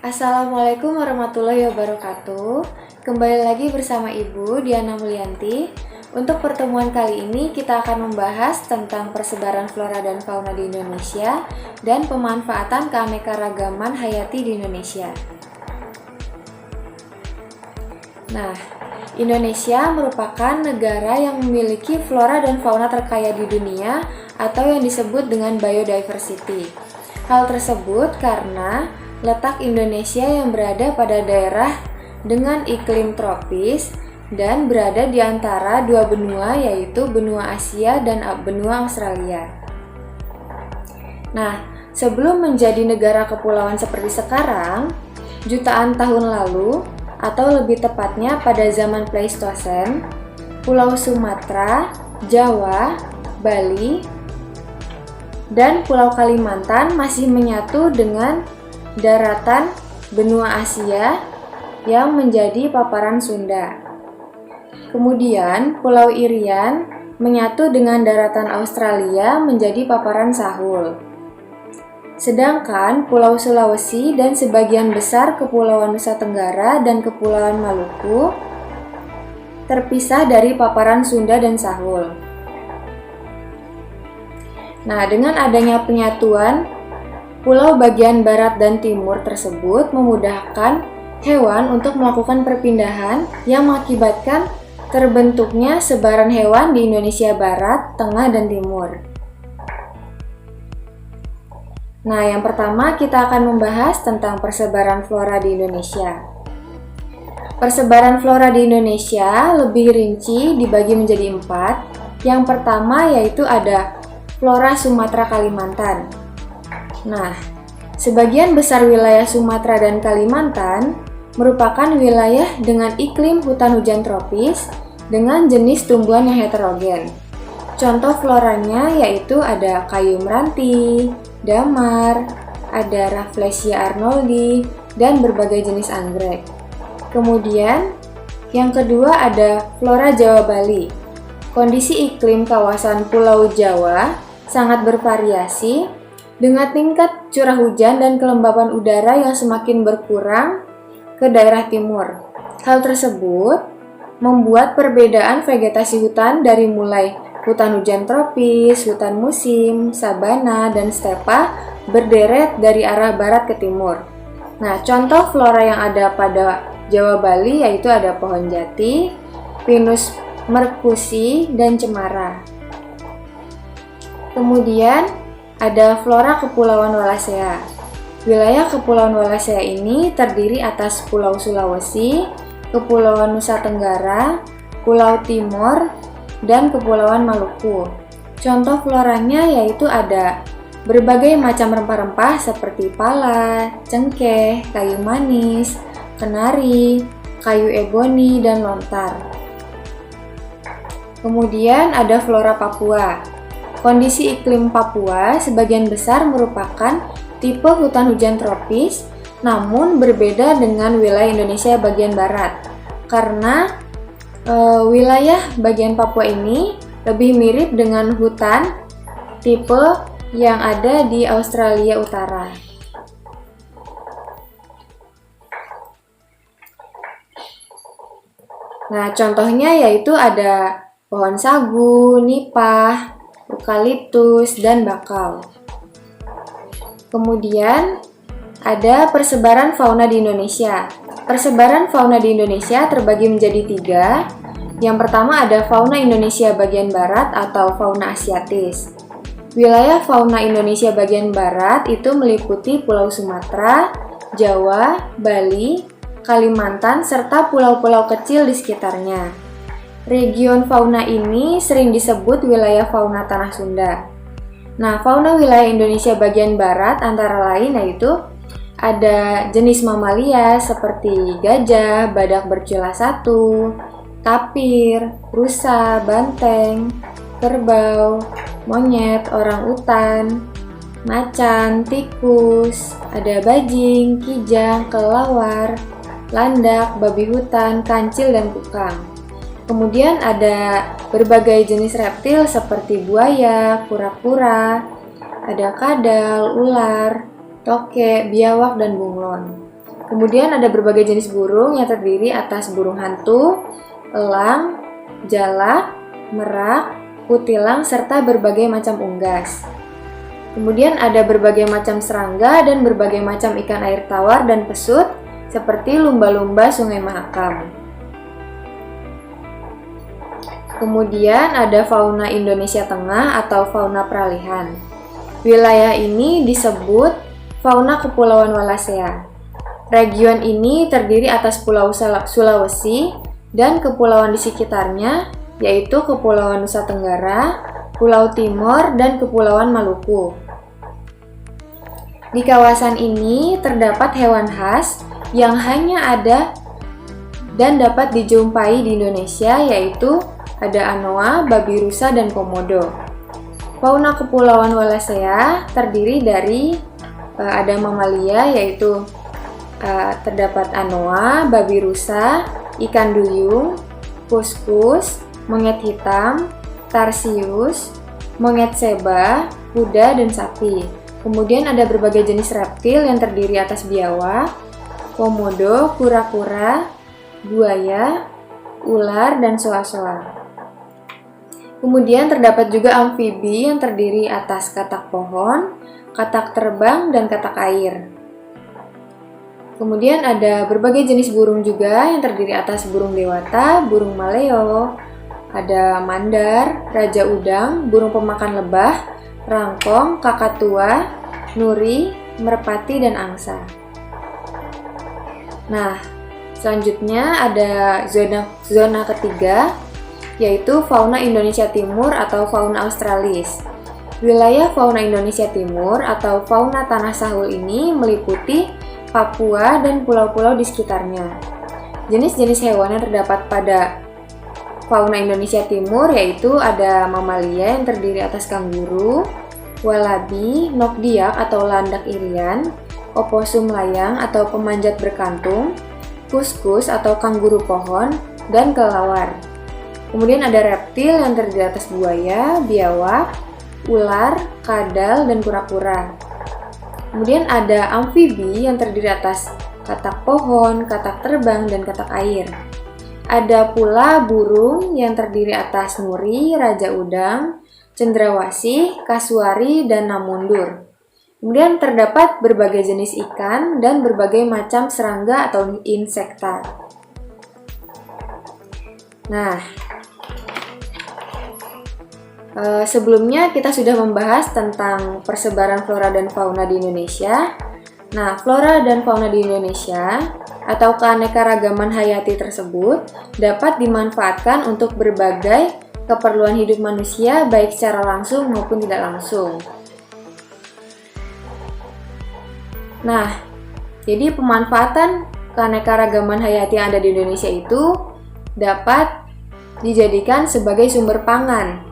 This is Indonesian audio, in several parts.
Assalamualaikum warahmatullahi wabarakatuh. Kembali lagi bersama Ibu Diana Mulyanti. Untuk pertemuan kali ini kita akan membahas tentang persebaran flora dan fauna di Indonesia dan pemanfaatan keanekaragaman hayati di Indonesia. Nah, Indonesia merupakan negara yang memiliki flora dan fauna terkaya di dunia atau yang disebut dengan biodiversity. Hal tersebut karena letak Indonesia yang berada pada daerah dengan iklim tropis dan berada di antara dua benua, yaitu benua Asia dan benua Australia. Nah, sebelum menjadi negara kepulauan seperti sekarang, jutaan tahun lalu atau lebih tepatnya pada zaman Pleistosen, Pulau Sumatera, Jawa, Bali, dan Pulau Kalimantan masih menyatu dengan daratan benua Asia yang menjadi paparan Sunda. Kemudian Pulau Irian menyatu dengan daratan Australia menjadi paparan Sahul. Sedangkan Pulau Sulawesi dan sebagian besar Kepulauan Nusa Tenggara dan Kepulauan Maluku terpisah dari paparan Sunda dan Sahul. Nah, dengan adanya penyatuan pulau bagian barat dan timur tersebut memudahkan hewan untuk melakukan perpindahan yang mengakibatkan terbentuknya sebaran hewan di Indonesia Barat, Tengah, dan Timur. Nah, yang pertama kita akan membahas tentang persebaran flora di Indonesia. Persebaran flora di Indonesia lebih rinci dibagi menjadi 4. Yang pertama yaitu ada flora Sumatera Kalimantan. Nah, sebagian besar wilayah Sumatera dan Kalimantan merupakan wilayah dengan iklim hutan hujan tropis dengan jenis tumbuhan yang heterogen. Contoh floranya yaitu ada kayu meranti, damar, ada Rafflesia arnoldi, dan berbagai jenis anggrek. Kemudian, yang kedua ada flora Jawa Bali. Kondisi iklim kawasan Pulau Jawa sangat bervariasi dengan tingkat curah hujan dan kelembapan udara yang semakin berkurang ke daerah timur. Hal tersebut membuat perbedaan vegetasi hutan dari mulai hutan hujan tropis, hutan musim, sabana, dan stepa berderet dari arah barat ke timur. Nah, contoh flora yang ada pada Jawa Bali yaitu ada pohon jati, Pinus merkusi, dan cemara. Kemudian ada flora Kepulauan Wallacea. Wilayah Kepulauan Wallacea ini terdiri atas Pulau Sulawesi, Kepulauan Nusa Tenggara, Pulau Timor, dan Kepulauan Maluku. Contoh floranya yaitu ada berbagai macam rempah-rempah seperti pala, cengkeh, kayu manis, kenari, kayu eboni, dan lontar. Kemudian ada flora Papua. Kondisi iklim Papua sebagian besar merupakan tipe hutan hujan tropis, namun berbeda dengan wilayah Indonesia bagian barat. Karena wilayah bagian Papua ini lebih mirip dengan hutan tipe yang ada di Australia Utara. Nah, contohnya yaitu ada pohon sagu, nipah, eukaliptus, dan bakau. Kemudian ada persebaran fauna di Indonesia. Persebaran fauna di Indonesia terbagi menjadi 3. Yang pertama ada fauna Indonesia bagian barat atau fauna asiatis. Wilayah fauna Indonesia bagian barat itu meliputi Pulau Sumatera, Jawa, Bali, Kalimantan, serta pulau-pulau kecil di sekitarnya. Region fauna ini sering disebut wilayah fauna Tanah Sunda. Nah, fauna wilayah Indonesia bagian barat antara lain yaitu ada jenis mamalia seperti gajah, badak bercula 1, tapir, rusa, banteng, kerbau, monyet, orangutan, macan, tikus, ada bajing, kijang, kelelawar, landak, babi hutan, kancil, dan kukang. Kemudian ada berbagai jenis reptil seperti buaya, kura-kura, ada kadal, ular, toke, biawak, dan bunglon. Kemudian ada berbagai jenis burung yang terdiri atas burung hantu, elang, jalak, merak, kutilang, serta berbagai macam unggas. Kemudian ada berbagai macam serangga dan berbagai macam ikan air tawar dan pesut seperti lumba-lumba Sungai Mahakam. Kemudian ada fauna Indonesia Tengah atau fauna peralihan. Wilayah ini disebut fauna Kepulauan Wallacea. Region ini terdiri atas Pulau Sulawesi dan kepulauan di sekitarnya, yaitu Kepulauan Nusa Tenggara, Pulau Timor, dan Kepulauan Maluku. Di kawasan ini terdapat hewan khas yang hanya ada dan dapat dijumpai di Indonesia, yaitu ada anoa, babi rusa, dan komodo. Fauna Kepulauan Wallacea terdiri dari ada mamalia, yaitu terdapat anoa, babi rusa, ikan duyung, kuskus, monyet hitam, tarsius, monyet seba, kuda, dan sapi. Kemudian ada berbagai jenis reptil yang terdiri atas biawak, komodo, kura-kura, buaya, ular, dan soa-soa. Kemudian terdapat juga amfibi yang terdiri atas katak pohon, katak terbang, dan katak air. Kemudian ada berbagai jenis burung juga yang terdiri atas burung dewata, burung maleo, ada mandar, raja udang, burung pemakan lebah, rangkong, kakatua, nuri, merpati, dan angsa. Nah, selanjutnya ada zona ketiga, yaitu fauna Indonesia Timur atau fauna Australis. Wilayah fauna Indonesia Timur atau fauna Tanah Sahul ini meliputi Papua dan pulau-pulau di sekitarnya. Jenis-jenis hewan yang terdapat pada fauna Indonesia Timur yaitu ada mamalia yang terdiri atas kanguru, walabi, nokdiak atau landak irian, oposum layang atau pemanjat berkantung, kuskus atau kanguru pohon, dan kelelawar. Kemudian ada reptil yang terdiri atas buaya, biawak, ular, kadal, dan kura-kura. Kemudian ada amfibi yang terdiri atas katak pohon, katak terbang, dan katak air. Ada pula burung yang terdiri atas nuri, raja udang, cendrawasih, kasuari, dan namundur. Kemudian terdapat berbagai jenis ikan dan berbagai macam serangga atau insekta. Nah, sebelumnya kita sudah membahas tentang persebaran flora dan fauna di Indonesia. Nah, flora dan fauna di Indonesia atau keanekaragaman hayati tersebut dapat dimanfaatkan untuk berbagai keperluan hidup manusia baik secara langsung maupun tidak langsung. Nah, jadi pemanfaatan keanekaragaman hayati yang ada di Indonesia itu dapat dijadikan sebagai sumber pangan.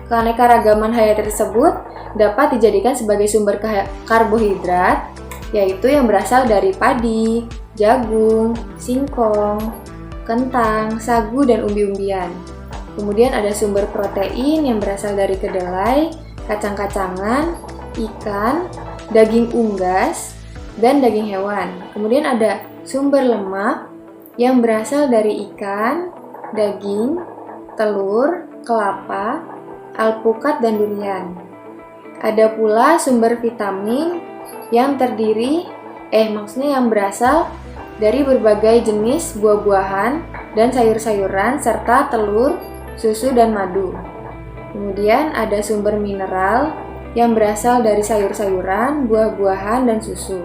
Keanekaragaman hayati tersebut dapat dijadikan sebagai sumber karbohidrat, yaitu yang berasal dari padi, jagung, singkong, kentang, sagu, dan umbi-umbian. Kemudian ada sumber protein yang berasal dari kedelai, kacang-kacangan, ikan, daging unggas, dan daging hewan. Kemudian ada sumber lemak yang berasal dari ikan, daging, telur, kelapa, alpukat, dan durian. Ada pula sumber vitamin yang yang berasal dari berbagai jenis buah-buahan dan sayur-sayuran serta telur, susu, dan madu. Kemudian ada sumber mineral yang berasal dari sayur-sayuran, buah-buahan, dan susu.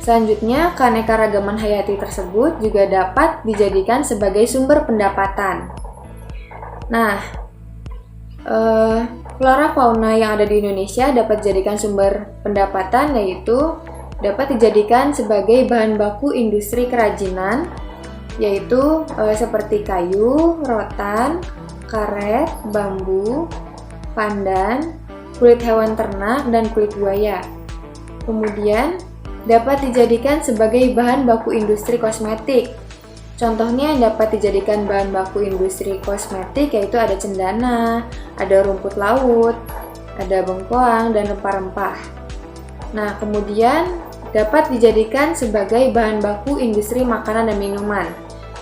Selanjutnya, keanekaragaman hayati tersebut juga dapat dijadikan sebagai sumber pendapatan. Nah, flora fauna yang ada di Indonesia dapat dijadikan sumber pendapatan, yaitu dapat dijadikan sebagai bahan baku industri kerajinan, yaitu seperti kayu, rotan, karet, bambu, pandan, kulit hewan ternak, dan kulit buaya. Kemudian dapat dijadikan sebagai bahan baku industri kosmetik. Contohnya yang dapat dijadikan bahan baku industri kosmetik yaitu ada cendana, ada rumput laut, ada bengkoang, dan rempah-rempah. Nah, kemudian dapat dijadikan sebagai bahan baku industri makanan dan minuman.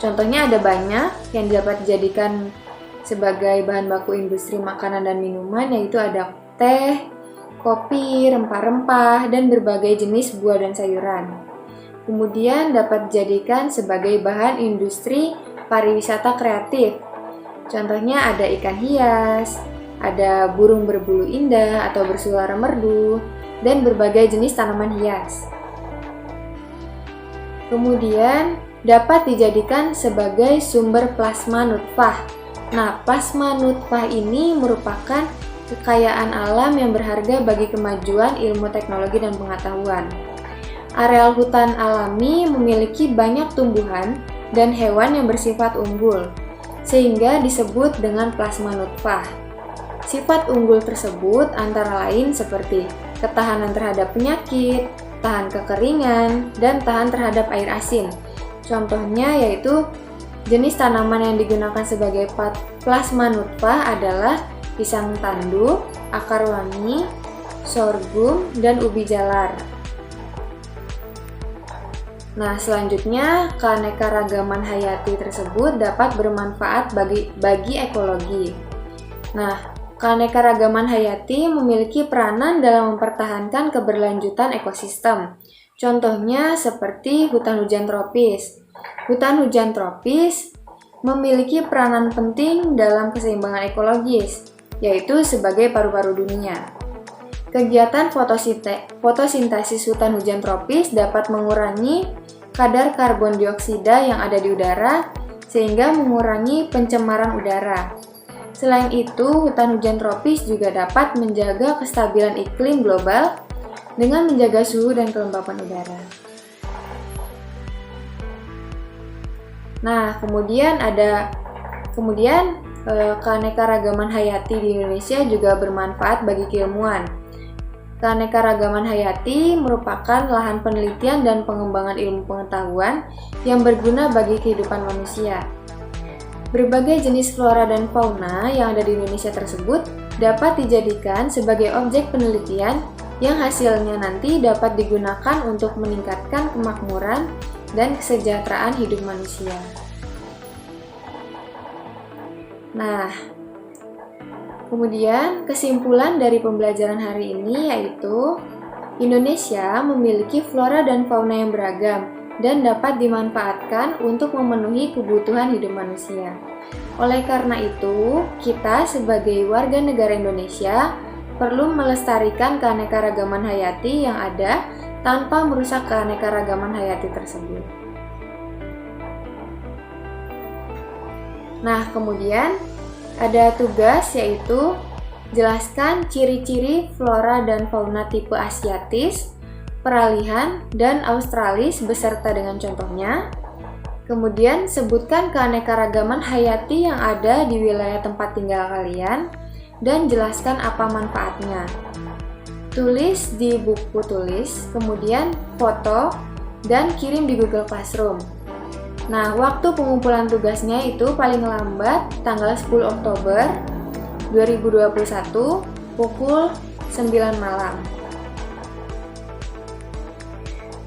Contohnya ada banyak yang dapat dijadikan sebagai bahan baku industri makanan dan minuman, yaitu ada teh, kopi, rempah-rempah, dan berbagai jenis buah dan sayuran. Kemudian dapat dijadikan sebagai bahan industri pariwisata kreatif. Contohnya ada ikan hias, ada burung berbulu indah atau bersuara merdu, dan berbagai jenis tanaman hias. Kemudian dapat dijadikan sebagai sumber plasma nutfah. Nah, plasma nutfah ini merupakan kekayaan alam yang berharga bagi kemajuan ilmu teknologi dan pengetahuan. Areal hutan alami memiliki banyak tumbuhan dan hewan yang bersifat unggul, sehingga disebut dengan plasma nutfah. Sifat unggul tersebut antara lain seperti ketahanan terhadap penyakit, tahan kekeringan, dan tahan terhadap air asin. Contohnya yaitu jenis tanaman yang digunakan sebagai plasma nutfah adalah pisang tanduk, akar wangi, sorghum, dan ubi jalar. Nah, selanjutnya keanekaragaman hayati tersebut dapat bermanfaat bagi ekologi. Nah, keanekaragaman hayati memiliki peranan dalam mempertahankan keberlanjutan ekosistem. Contohnya seperti hutan hujan tropis. Hutan hujan tropis memiliki peranan penting dalam keseimbangan ekologis, yaitu sebagai paru-paru dunia. Kegiatan fotosintesis hutan hujan tropis dapat mengurangi kadar karbon dioksida yang ada di udara, sehingga mengurangi pencemaran udara. Selain itu, hutan hujan tropis juga dapat menjaga kestabilan iklim global dengan menjaga suhu dan kelembapan udara. Nah, kemudian keanekaragaman hayati di Indonesia juga bermanfaat bagi keilmuan. Keanekaragaman hayati merupakan lahan penelitian dan pengembangan ilmu pengetahuan yang berguna bagi kehidupan manusia. Berbagai jenis flora dan fauna yang ada di Indonesia tersebut dapat dijadikan sebagai objek penelitian yang hasilnya nanti dapat digunakan untuk meningkatkan kemakmuran dan kesejahteraan hidup manusia. Nah, kemudian kesimpulan dari pembelajaran hari ini yaitu Indonesia memiliki flora dan fauna yang beragam dan dapat dimanfaatkan untuk memenuhi kebutuhan hidup manusia. Oleh karena itu, kita sebagai warga negara Indonesia perlu melestarikan keanekaragaman hayati yang ada tanpa merusak keanekaragaman hayati tersebut. Nah, kemudian ada tugas yaitu jelaskan ciri-ciri flora dan fauna tipe asiatis, peralihan, dan australis beserta dengan contohnya. Kemudian sebutkan keanekaragaman hayati yang ada di wilayah tempat tinggal kalian dan jelaskan apa manfaatnya. Tulis di buku tulis, kemudian foto dan kirim di Google Classroom. Nah, waktu pengumpulan tugasnya itu paling lambat tanggal 10 Oktober 2021 pukul 9 malam.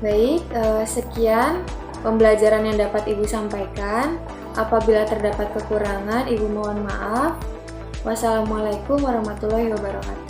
Baik, sekian pembelajaran yang dapat Ibu sampaikan. Apabila terdapat kekurangan, Ibu mohon maaf. Wassalamualaikum warahmatullahi wabarakatuh.